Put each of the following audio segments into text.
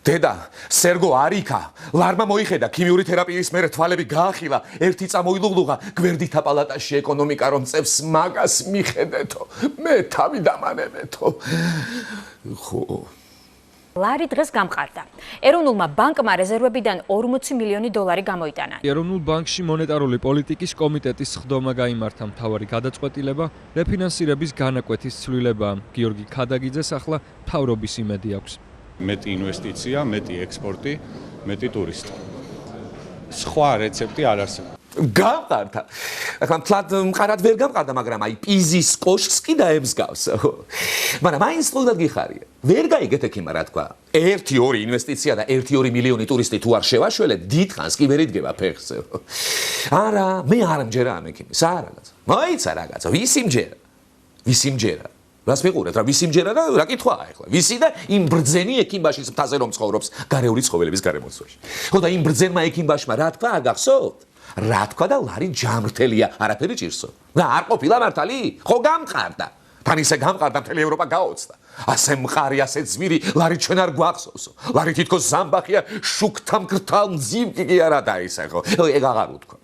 დედა, სერგო არიქა, ლარმა მოიხედა ქიმიური თერაპიის მერე თვალები გაახილა, ერთი წამოილუღლუღა გვერდითა პალატაში ეკონომიკა რომ წევს მაგას მიხედეთო, მე თავი დამანებეთო. ხო. ლარი დღეს გამყარდა. ეროვნულმა ბანკმა რეზერვებიდან 40 მილიონი დოლარი გამოიტანა. ეროვნულ ბანკში მონეტარული პოლიტიკის კომიტეტის სხდომა გაიმართა. მთავარი გადაწყვეტილება რეფინანსირების განაკვეთის ცვლილებაა. გიორგი ქადაგიძეს ახლა მთავრობის იმედი აქვს. მეტი ინვესტიცია, მეტი ექსპორტი, მეტი ტურისტი. სხვა რეცეპტი არ არსებობს. გამყარდა. ახლა მთლად მყარად ვერ გამყარდა, მაგრამ აი პიზის კოშკს კი დაემსგავს. მაგრამ მაინც თუნდაც გიხარია. ვერ გაიგეთ ექიმა რა თქვა. 1-2 ინვესტიცია და 1-2 მილიონი ტურისტი თუ არ შევაშველეთ, დიდხანს კი ვერ იდგება ფეხზე. არა, მე არ მჯერა ამ ექიმის, არაგაც. მოიცა რაღაცა, ვისი მჯერა? ვისი მჯერა? რას მიყურეთ რა ვისი მჯერა და რა კითხვაა ახლა? ვისი და იმ ბრძენი ექიმბაშის მთაზე რომ ცხოვრობს გარეული ცხოველების გარემოცვაში. ხო და იმ ბრძენმა ექიმბაშმა რა თქვა, აგახსოვთ? რა თქვა და ლარი ჯამრთელია, არაფერი ჭირსო. და არ ყოფილა მართალი? ხო გამყარდა. თან ისე გამყარდა მთელი ევროპა გაოცდა. ასე მყარი, ასე ძვირი ლარი ჩვენ არ გვახსოვსო. ლარი თითქოს ზამბახია, შუქთა მკრთალ მძივკი კი არა და ისე ხო. ეგ აღარ უთქვა.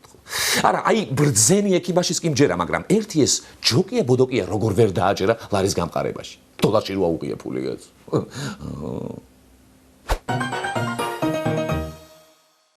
არა, აი ბრძენი ექიმბაშის კი მჯერა, მაგრამ ერთი ეს ჯოკია, ბოდოკია, როგორ ვერ დააჯერა ლარის გამყარებაში. დოლარში რო აუღია ფული ეს.